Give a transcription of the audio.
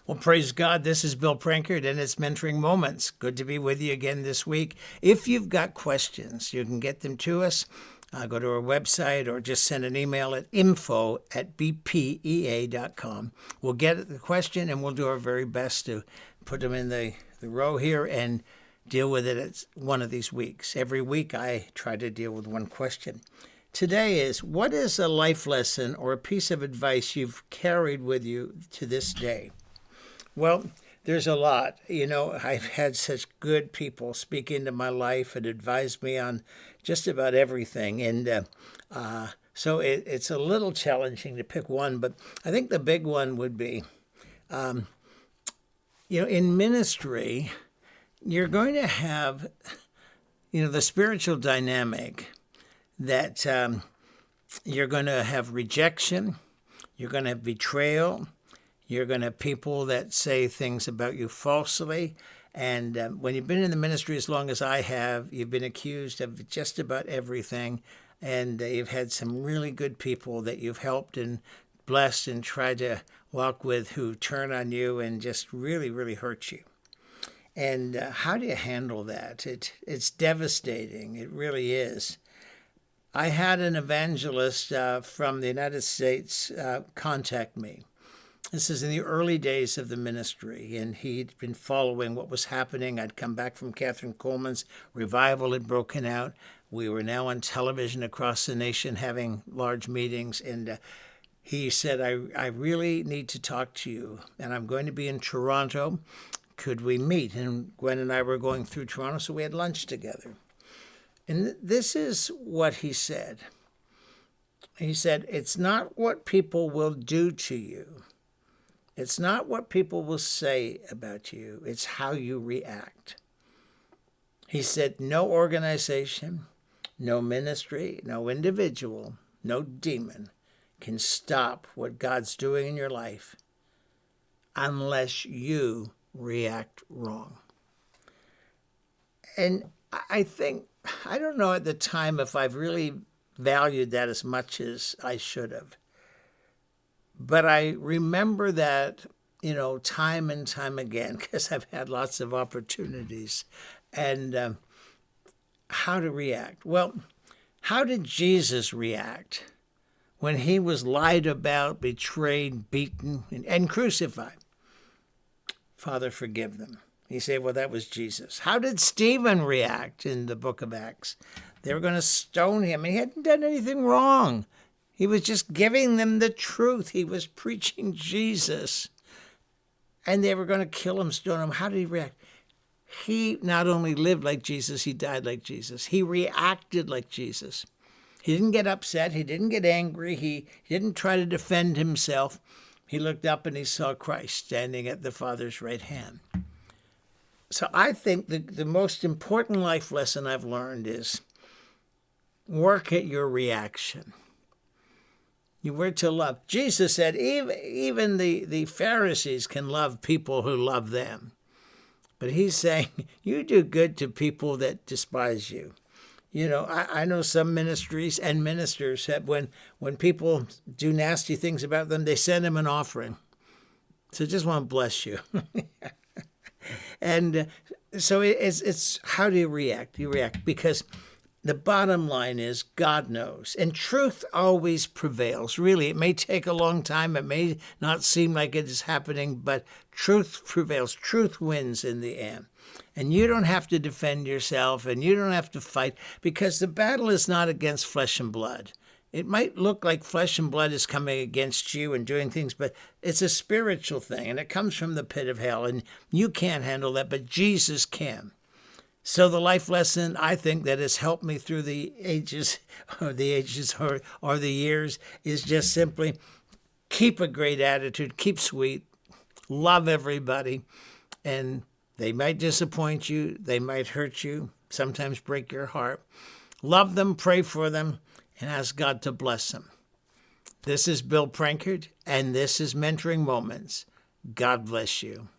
Well, praise God. This is Bill Prankard, and it's Mentoring Moments. Good to be with you again this week. If you've got questions, you can get them to us. Go to our website or just send an email at info@bpea.com. We'll get the question, and we'll do our very best to put them in the row here and deal with it at one of these weeks. Every week, I try to deal with one question. Today is, what is a life lesson or a piece of advice you've carried with you to this day? Well, there's a lot. I've had such good people speak into my life and advise me on just about everything. And so it's a little challenging to pick one, but I think the big one would be, in ministry, you're going to have, the spiritual dynamic that you're going to have rejection, you're going to have betrayal, you're going to have people that say things about you falsely. And when you've been in the ministry as long as I have, you've been accused of just about everything. And you've had some really good people that you've helped and blessed and tried to walk with who turn on you and just really, really hurt you. And how do you handle that? It's devastating. It really is. I had an evangelist from the United States contact me. This is in the early days of the ministry, and he'd been following what was happening. I'd come back from Catherine Coleman's revival had broken out. We were now on television across the nation having large meetings, and he said, I really need to talk to you, and I'm going to be in Toronto. Could we meet? And Gwen and I were going through Toronto, so we had lunch together. And this is what he said. He said, it's not what people will do to you. It's not what people will say about you. It's how you react. He said, no organization, no ministry, no individual, no demon can stop what God's doing in your life unless you react wrong. And I think, I don't know at the time if I've really valued that as much as I should have. But I remember that, time and time again, because I've had lots of opportunities. And how to react. Well, how did Jesus react when he was lied about, betrayed, beaten, and crucified? Father, forgive them. You say, well, that was Jesus. How did Stephen react in the book of Acts? They were going to stone him, and he hadn't done anything wrong. He was just giving them the truth. He was preaching Jesus. And they were going to kill him, stone him. How did he react? He not only lived like Jesus, he died like Jesus. He reacted like Jesus. He didn't get upset. He didn't get angry. He didn't try to defend himself. He looked up and he saw Christ standing at the Father's right hand. So I think the most important life lesson I've learned is work at your reaction. You were to love. Jesus said even the Pharisees can love people who love them. But he's saying, you do good to people that despise you. I know some ministries and ministers that when people do nasty things about them, they send them an offering. So just want to bless you. And so it's how do you react? You react because the bottom line is God knows. And truth always prevails. Really, it may take a long time. It may not seem like it is happening, but truth prevails. Truth wins in the end. And you don't have to defend yourself, and you don't have to fight, because the battle is not against flesh and blood. It might look like flesh and blood is coming against you and doing things, but it's a spiritual thing, and it comes from the pit of hell, and you can't handle that, but Jesus can. So the life lesson, I think, that has helped me through the ages or the years is just simply keep a great attitude, keep sweet, love everybody, and they might disappoint you, they might hurt you, sometimes break your heart. Love them, pray for them, and ask God to bless them. This is Bill Prankard, and this is Mentoring Moments. God bless you.